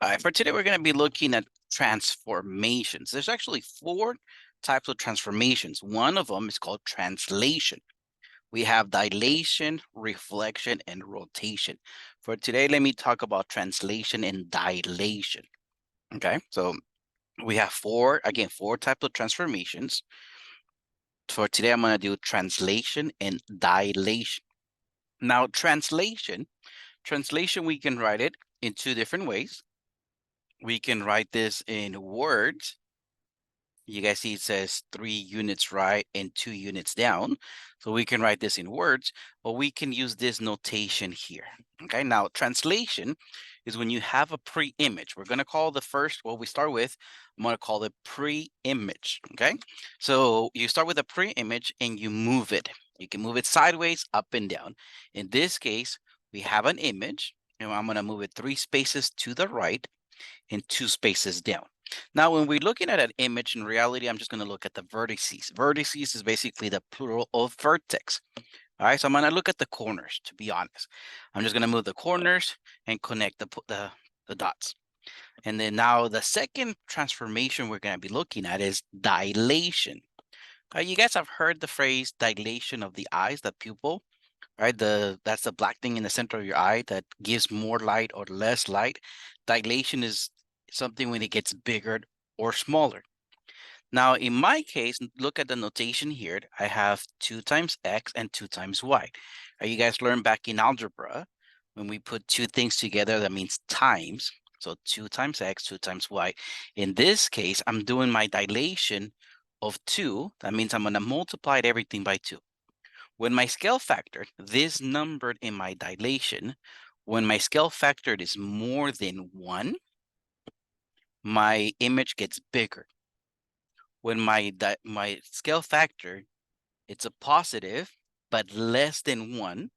All right, for today, we're going to be looking at transformations. There's actually four types of transformations. One of them is called translation. We have dilation, reflection, and rotation. For today, let me talk about translation and dilation. Okay, so we have four types of transformations. For today, I'm going to do translation and dilation. Now, translation, we can write it in two different ways. We can write this in words. You guys see it says 3 units right and 2 units down. So we can write this in words, or we can use this notation here. Okay, now translation is when you have a pre-image. We're going to call the first, what we start with, I'm going to call it pre-image. Okay, so you start with a pre-image and you move it. You can move it sideways, up and down. In this case, we have an image, and I'm going to move it 3 spaces to the right and 2 spaces down. Now, when we're looking at an image, in reality, I'm just going to look at the vertices. Vertices is basically the plural of vertex. All right, so I'm going to look at the corners, to be honest. I'm just going to move the corners and connect the dots. And then now the second transformation we're going to be looking at is dilation. You guys have heard the phrase dilation of the eyes, the pupil, right? That's the black thing in the center of your eye that gives more light or less light. Dilation is something when it gets bigger or smaller. Now, in my case, look at the notation here. I have 2 times x and 2 times y. You guys learned back in algebra, when we put two things together, that means times. So 2 times x, 2 times y. In this case, I'm doing my dilation of 2. That means I'm going to multiply everything by 2. When my scale factor, this number in my dilation, when my scale factor is more than 1, my image gets bigger. When my scale factor, it's a positive, but less than 1,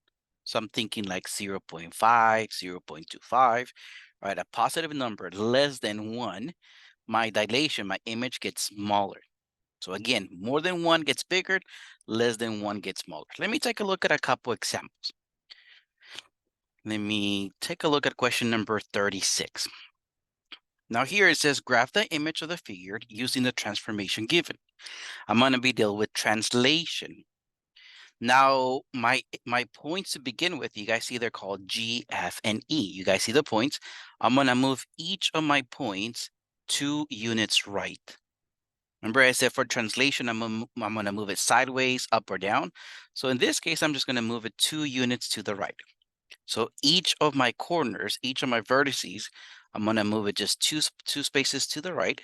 so I'm thinking like 0.5, 0.25, right? A positive number less than 1, my dilation, my image gets smaller. So again, more than 1 gets bigger, less than 1 gets smaller. Let me take a look at a couple examples. Let me take a look at question number 36. Now here it says, graph the image of the figure using the transformation given. I'm going to be dealing with translation. Now, my points to begin with, you guys see they're called G, F, and E. You guys see the points. I'm going to move each of my points 2 units right. Remember I said for translation, I'm going to move it sideways, up or down. So in this case, I'm just going to move it 2 units to the right. So each of my corners, each of my vertices, I'm going to move it just two spaces to the right.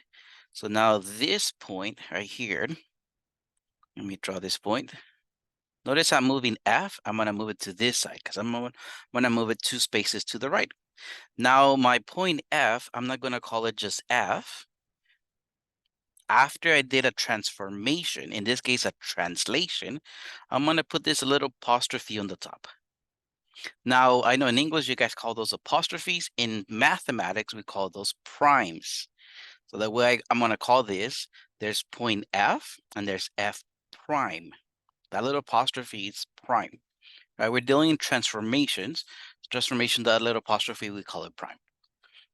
So now this point right here, let me draw this point. Notice I'm moving F. I'm going to move it to this side because I'm going to move it 2 spaces to the right. Now my point F, I'm not going to call it just F. After I did a transformation, in this case, a translation, I'm going to put this little apostrophe on the top. Now, I know in English, you guys call those apostrophes. In mathematics, we call those primes. So the way I'm going to call this, there's point F and there's F prime. That little apostrophe is prime. Right? We're dealing in transformations. Transformation, that little apostrophe, we call it prime.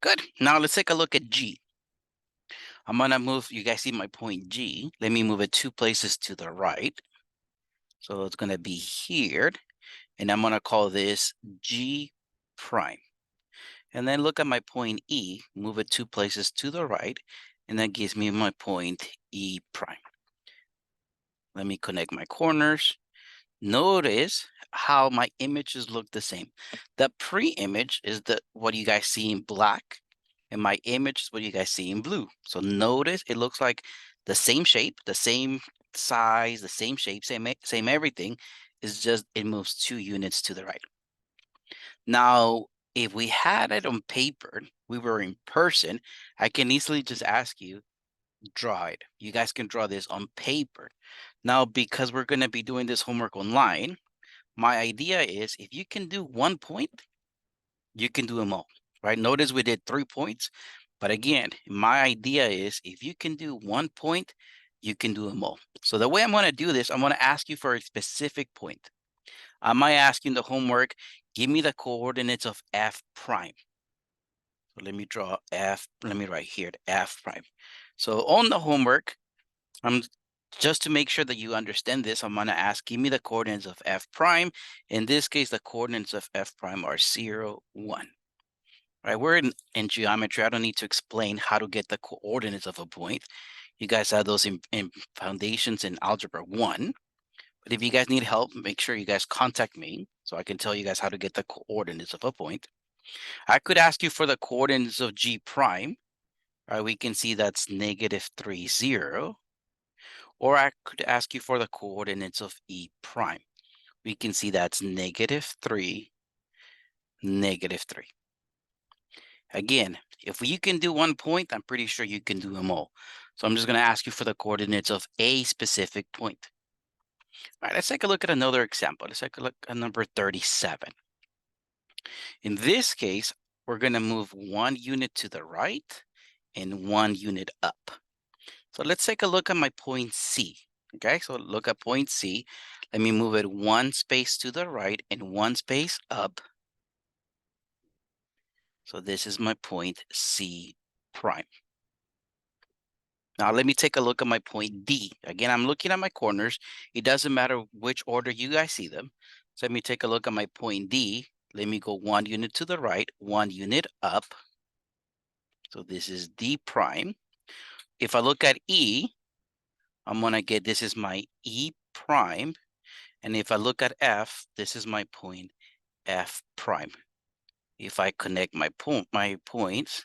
Good. Now let's take a look at G. I'm going to move, you guys see my point G. Let me move it 2 places to the right. So it's going to be here. And I'm going to call this G prime. And then look at my point E, move it 2 places to the right, and that gives me my point E prime. Let me connect my corners. Notice how my images look the same. The pre-image is what you guys see in black, and my image is what you guys see in blue. So notice it looks like the same shape, the same size, the same shape, same everything. It's just it moves 2 units to the right. Now, if we had it on paper, we were in person, I can easily just ask you, draw it. You guys can draw this on paper. Now, because we're going to be doing this homework online, my idea is if you can do 1 point, you can do them all, right? Notice we did 3 points. But again, my idea is if you can do 1 point, you can do them all. So the way I'm going to do this, I'm going to ask you for a specific point. I might ask you in the homework, give me the coordinates of F prime. So let me draw F, let me write here F prime. So on the homework, I'm just to make sure that you understand this, I'm gonna ask, give me the coordinates of F prime. In this case, the coordinates of F prime are 0, 1. Right, we're in geometry. I don't need to explain how to get the coordinates of a point. You guys have those in foundations in algebra 1. But if you guys need help, make sure you guys contact me so I can tell you guys how to get the coordinates of a point. I could ask you for the coordinates of G prime. Right, we can see that's -3, 0. Or I could ask you for the coordinates of E prime. We can see that's -3, -3. Again, if you can do one point, I'm pretty sure you can do them all. So I'm just going to ask you for the coordinates of a specific point. All right, let's take a look at another example. Let's take a look at number 37. In this case, we're going to move 1 unit to the right and 1 unit up. So let's take a look at my point C. Okay, so look at point C. Let me move it 1 space to the right and 1 space up. So this is my point C prime. Now let me take a look at my point D. Again, I'm looking at my corners. It doesn't matter which order you guys see them. So let me take a look at my point D. Let me go 1 unit to the right, 1 unit up. So this is D prime. If I look at E, I'm gonna get, this is my E prime. And if I look at F, this is my point F prime. If I connect my points,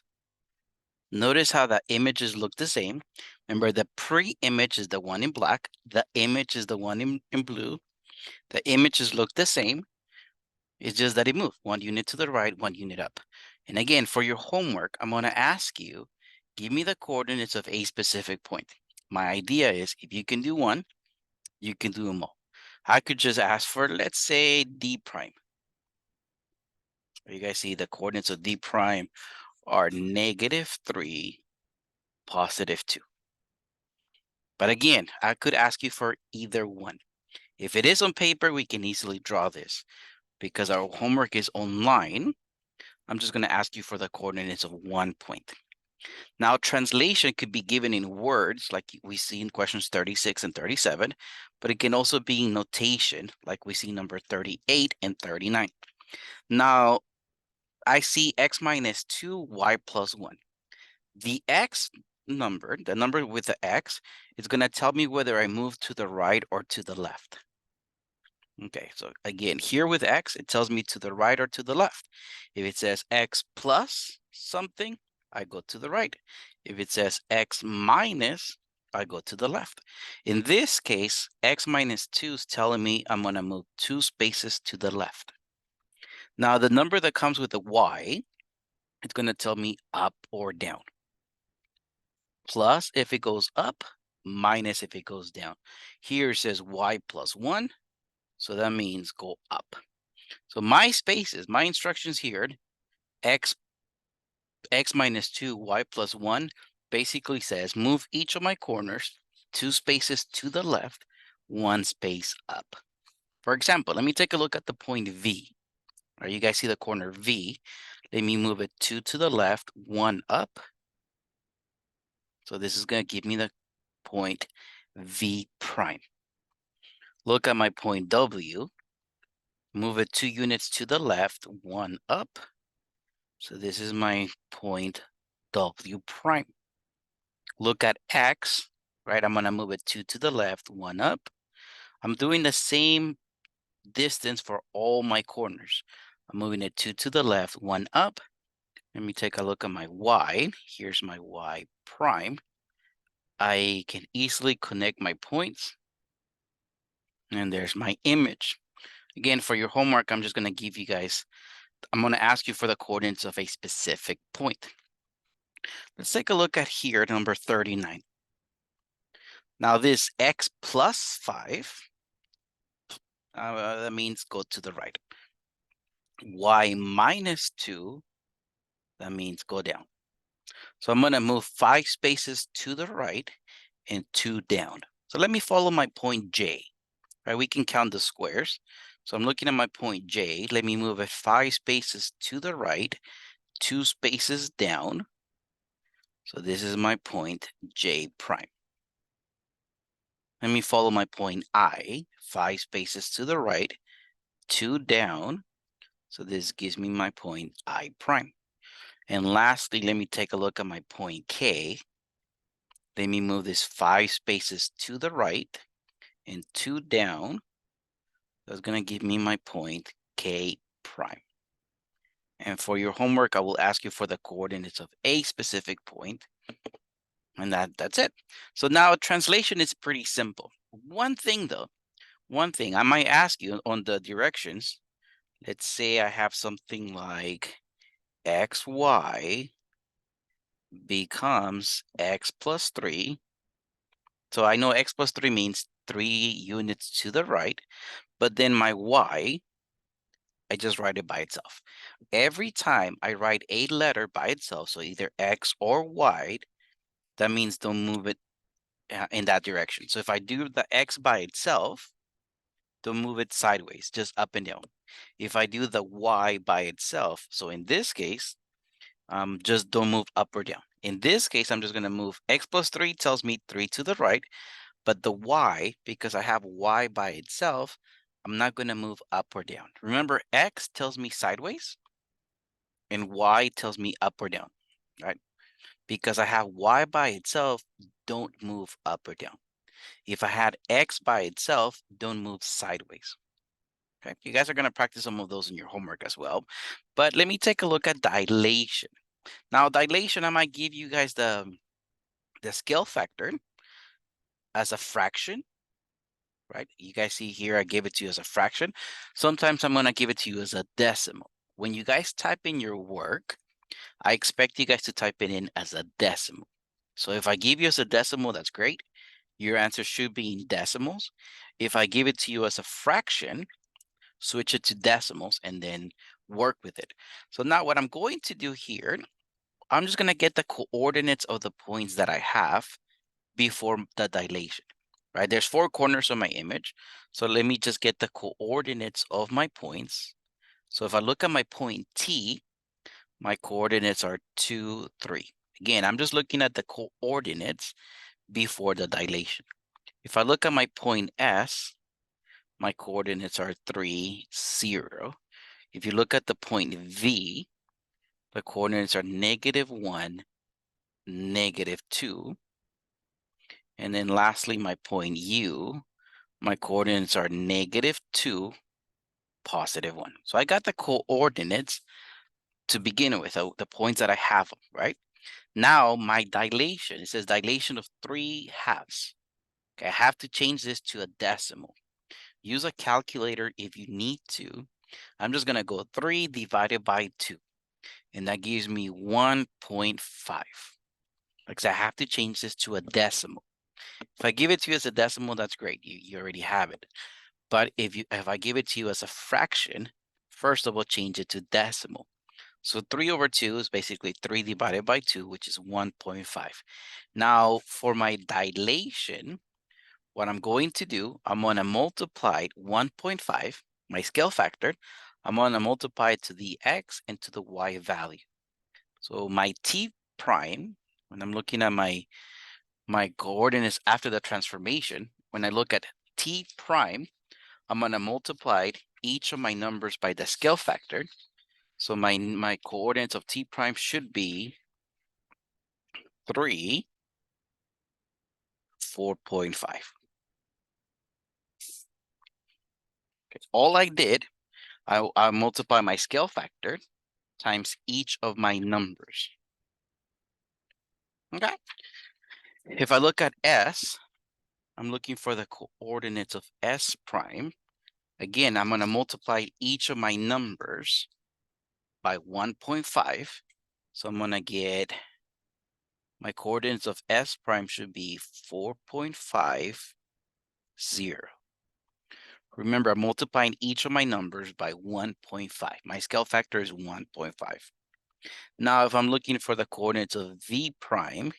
notice how the images look the same. Remember, the pre-image is the one in black. The image is the one in blue. The images look the same. It's just that it moved 1 unit to the right, 1 unit up. And again, for your homework, I'm going to ask you, give me the coordinates of a specific point. My idea is if you can do one, you can do them all. I could just ask for, let's say, D prime. You guys see the coordinates of D prime are -3, +2. But again, I could ask you for either one. If it is on paper, we can easily draw this. Because our homework is online, I'm just going to ask you for the coordinates of 1 point. Now, translation could be given in words, like we see in questions 36 and 37, but it can also be in notation, like we see number 38 and 39. Now, I see x minus 2, y plus 1. The x number, the number with the x, is going to tell me whether I move to the right or to the left. Okay, so again, here with x, it tells me to the right or to the left. If it says x plus something, I go to the right. If it says x minus, I go to the left. In this case, x minus 2 is telling me I'm going to move 2 spaces to the left. Now, the number that comes with the y, it's going to tell me up or down. Plus if it goes up, minus if it goes down. Here it says y plus 1, so that means go up. So my spaces, my instructions here, x minus 2, y plus 1, basically says move each of my corners 2 spaces to the left, 1 space up. For example, let me take a look at the point V. All right, you guys see the corner V. Let me move it 2 to the left, 1 up. So this is going to give me the point V prime. Look at my point W. Move it 2 units to the left, 1 up. So this is my point W prime. Look at X, right? I'm going to move it 2 to the left, 1 up. I'm doing the same distance for all my corners. I'm moving it 2 to the left, 1 up. Let me take a look at my Y. Here's my Y prime. I can easily connect my points. And there's my image. Again, for your homework, I'm just going to give you guys, I'm going to ask you for the coordinates of a specific point. Let's take a look at here, number 39. Now this x plus 5, that means go to the right. Y minus 2, that means go down. So I'm going to move 5 spaces to the right and 2 down. So let me follow my point J. Right, we can count the squares. So I'm looking at my point J. Let me move it 5 spaces to the right, 2 spaces down. So this is my point J prime. Let me follow my point I, 5 spaces to the right, 2 down. So this gives me my point I prime. And lastly, let me take a look at my point K. Let me move this 5 spaces to the right and 2 down. That's going to give me my point K prime. And for your homework, I will ask you for the coordinates of a specific point. And that's it. So now translation is pretty simple. One thing though, I might ask you on the directions. Let's say I have something like xy becomes x plus 3. So I know x plus 3 means 3 units to the right, but then my y, I just write it by itself. Every time I write a letter by itself, so either x or y, that means don't move it in that direction. So if I do the x by itself, don't move it sideways, just up and down. If I do the y by itself, so in this case, just don't move up or down. In this case, I'm just going to move x plus 3 tells me 3 to the right, but the y, because I have y by itself, I'm not going to move up or down. Remember, x tells me sideways, and y tells me up or down, right? Because I have y by itself, don't move up or down. If I had x by itself, don't move sideways. Okay, you guys are going to practice some of those in your homework as well. But let me take a look at dilation. Now, dilation, I might give you guys the scale factor as a fraction, right? You guys see here, I gave it to you as a fraction. Sometimes I'm going to give it to you as a decimal. When you guys type in your work, I expect you guys to type it in as a decimal. So if I give you as a decimal, that's great. Your answer should be in decimals. If I give it to you as a fraction, switch it to decimals and then work with it. So now what I'm going to do here, I'm just going to get the coordinates of the points that I have before the dilation, right? There's 4 corners on my image. So let me just get the coordinates of my points. So if I look at my point T, my coordinates are 2, 3. Again, I'm just looking at the coordinates before the dilation. If I look at my point S, my coordinates are 3, 0. If you look at the point V, the coordinates are -1, -2. And then lastly, my point U, my coordinates are -2, +1. So I got the coordinates to begin with, the points that I have, right? Now my dilation, it says dilation of 3/2. Okay, I have to change this to a decimal. Use a calculator if you need to. I'm just going to go 3 divided by 2. And that gives me 1.5. Because I have to change this to a decimal. If I give it to you as a decimal, that's great. You already have it. But if I give it to you as a fraction, first of all, change it to decimal. So 3 over 2 is basically 3 divided by 2, which is 1.5. Now, for my dilation, what I'm going to do, I'm going to multiply 1.5, my scale factor. I'm going to multiply it to the x and to the y value. So my t prime, when I'm looking at my coordinates after the transformation, when I look at t prime, I'm going to multiply each of my numbers by the scale factor. So my coordinates of t prime should be 3, 4.5. Okay. All I did, I multiply my scale factor times each of my numbers. Okay. If I look at S, I'm looking for the coordinates of S prime. Again, I'm going to multiply each of my numbers by 1.5. So I'm going to get my coordinates of S prime should be 4.50. Remember, I'm multiplying each of my numbers by 1.5. My scale factor is 1.5. Now, if I'm looking for the coordinates of V prime,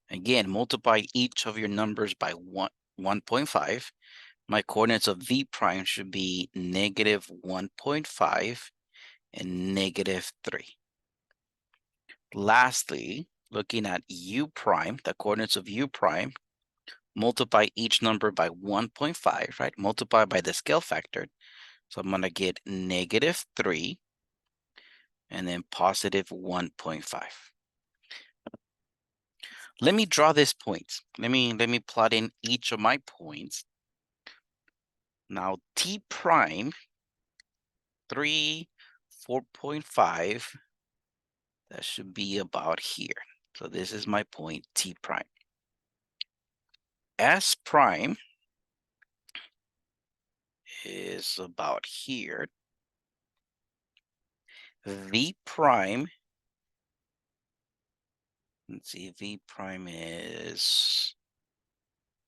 again, multiply each of your numbers by 1.5. My coordinates of V prime should be -1.5 and -3. Lastly, looking at u prime, the coordinates of u prime, multiply each number by 1.5, right? Multiply by the scale factor. So I'm going to get -3 and then positive 1.5. Let me draw this point. Let me plot in each of my points. Now t prime, 3, 4.5, that should be about here. So this is my point t prime. S prime is about here. V prime, let's see, V prime is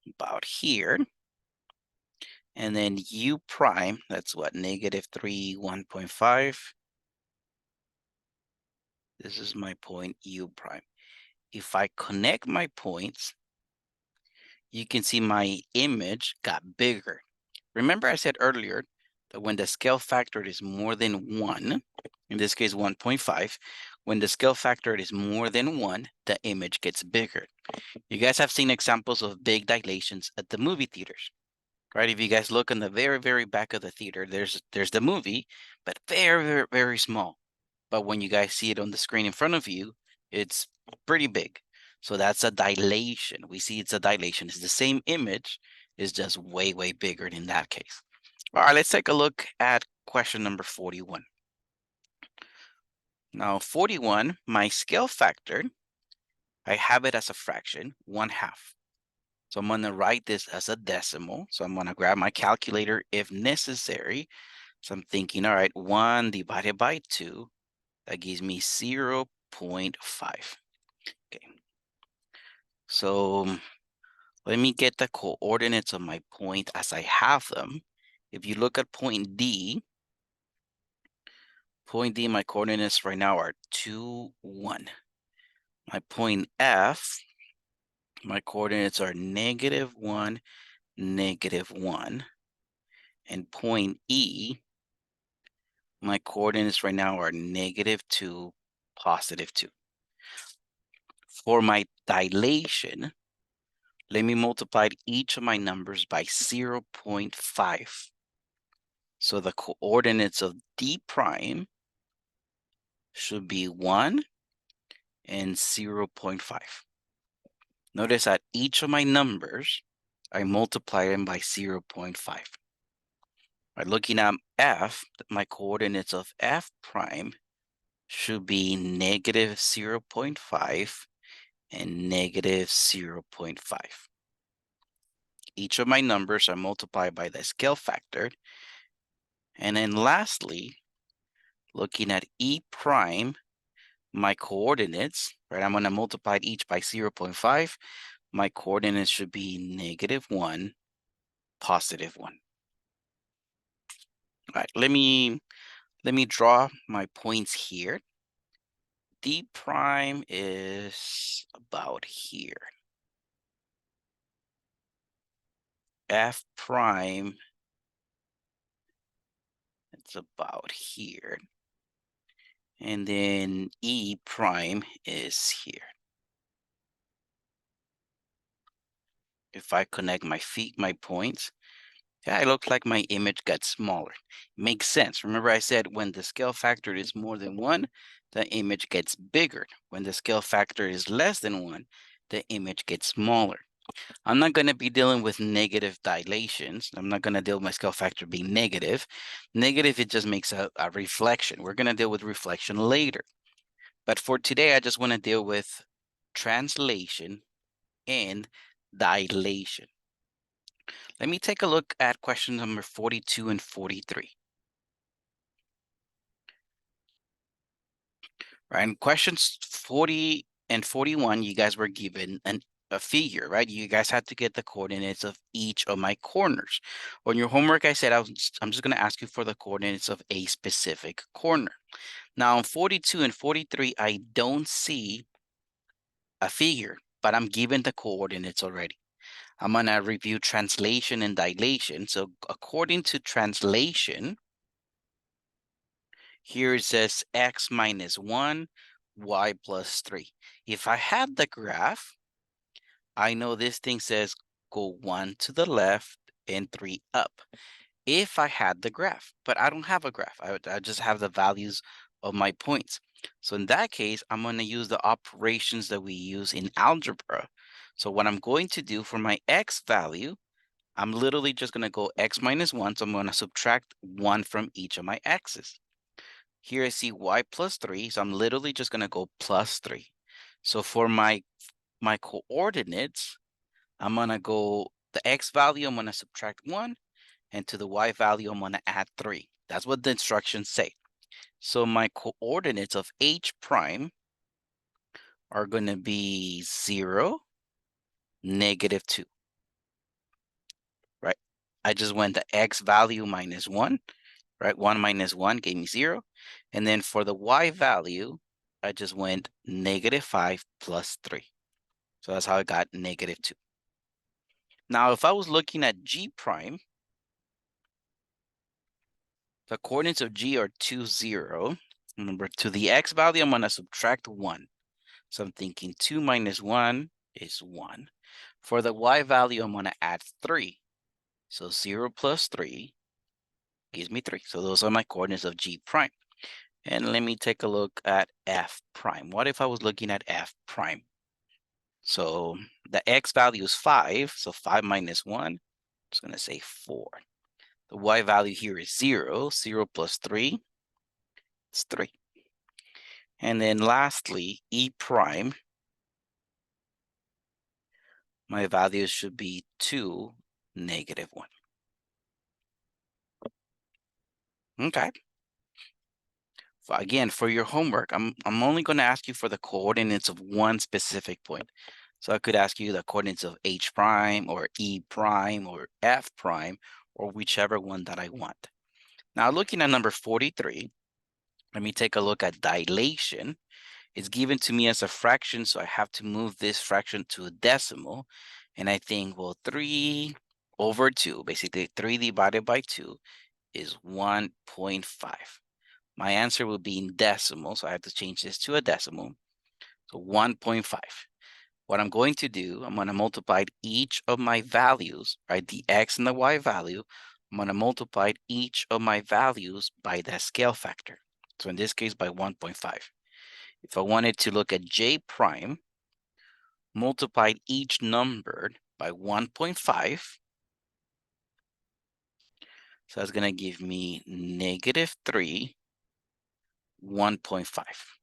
about here. And then U prime, that's what, -3, 1.5. This is my point U prime. If I connect my points, you can see my image got bigger. Remember I said earlier that when the scale factor is more than 1, in this case 1.5, when the scale factor is more than 1, the image gets bigger. You guys have seen examples of big dilations at the movie theaters, right? If you guys look in the very, very back of the theater, there's the movie, but very, very, very small. But when you guys see it on the screen in front of you, it's pretty big. So that's a dilation. We see it's a dilation. It's the same image, it's just way, way bigger in that case. All right, let's take a look at question number 41. Now, 41, my scale factor, I have it as a fraction, 1/2. So I'm going to write this as a decimal. So I'm going to grab my calculator if necessary. So I'm thinking, all right, 1 divided by 2, that gives me 0.5. Okay. So let me get the coordinates of my point as I have them. If you look at point D, my coordinates right now are 2, 1. My point F, my coordinates are -1, -1. And point E, my coordinates right now are -2, +2. For my dilation, let me multiply each of my numbers by 0.5. So the coordinates of D prime should be 1 and 0.5. Notice that each of my numbers, I multiply them by 0.5. By looking at F, my coordinates of F prime should be -0.5 and -0.5. Each of my numbers are multiplied by the scale factor. And then lastly, looking at E prime, my coordinates, right? I'm going to multiply each by 0.5. My coordinates should be -1, +1. All right, let me draw my points here. D prime is about here. F prime, it's about here. And then E prime is here. If I connect my points, yeah, it looks like my image got smaller. Makes sense. Remember I said when the scale factor is more than 1, the image gets bigger. When the scale factor is less than 1, the image gets smaller. I'm not going to be dealing with negative dilations. I'm not going to deal with my scale factor being negative. Negative, it just makes a reflection. We're going to deal with reflection later. But for today, I just want to deal with translation and dilation. Let me take a look at question number 42 and 43. Right, in questions 40 and 41, you guys were given a figure, right? You guys had to get the coordinates of each of my corners. On your homework, I said I'm just going to ask you for the coordinates of a specific corner. Now, in 42 and 43, I don't see a figure, but I'm given the coordinates already. I'm going to review translation and dilation. So according to translation, here it says x -1, y plus 3. If I had the graph, I know this thing says go 1 to the left and 3 up. If I had the graph, but I don't have a graph. I just have the values of my points. So in that case, I'm going to use the operations that we use in algebra. So what I'm going to do for my x value, I'm literally just going to go x minus 1. So I'm going to subtract 1 from each of my x's. Here I see y plus 3. So I'm literally just going to go plus 3. So for my coordinates, I'm going to go the x value, I'm going to subtract 1. And to the y value, I'm going to add 3. That's what the instructions say. So my coordinates of h prime are going to be 0, -2, right? I just went the x value minus 1, right? 1 minus 1 gave me 0. And then for the y value, I just went -5 plus 3. So that's how I got -2. Now, if I was looking at g prime, the coordinates of g are 2, 0. Remember, to the x value, I'm going to subtract 1. So I'm thinking 2 minus 1 is 1. For the y value, I'm going to add 3. So 0 plus 3 gives me 3. So those are my coordinates of g prime. And let me take a look at f prime. What if I was looking at f prime? So the x value is 5. So 5 minus 1, I'm just going to say 4. The y value here is 0. 0 plus 3 is 3. And then lastly, e prime, my values should be 2, -1. Okay. So again, for your homework, I'm only going to ask you for the coordinates of one specific point. So I could ask you the coordinates of h prime or e prime or f prime or whichever one that I want. Now looking at number 43, let me take a look at dilation. It's given to me as a fraction, so I have to move this fraction to a decimal. And I think, well, 3 over 2, basically 3 divided by 2 is 1.5. My answer will be in decimal, so I have to change this to a decimal. So 1.5. What I'm going to do, I'm going to multiply each of my values, right? The x and the y value. I'm going to multiply each of my values by that scale factor. So in this case, by 1.5. If I wanted to look at j prime, multiply each number by 1.5. So that's going to give me -3, 1.5.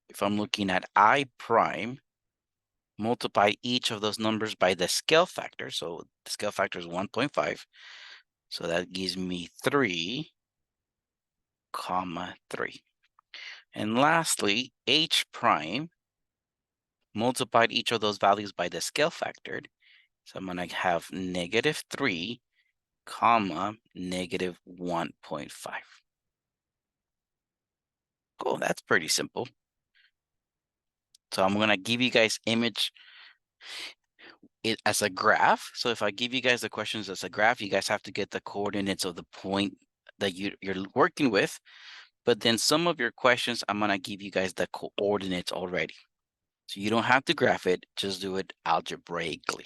If I'm looking at I prime, multiply each of those numbers by the scale factor. So the scale factor is 1.5. So that gives me 3, 3. And lastly, h prime, multiplied each of those values by the scale factor. So I'm going to have -3, -1.5. Cool, that's pretty simple. So I'm going to give you guys image it as a graph. So if I give you guys the questions as a graph, you guys have to get the coordinates of the point that you're working with. But then some of your questions, I'm going to give you guys the coordinates already. So you don't have to graph it, just do it algebraically.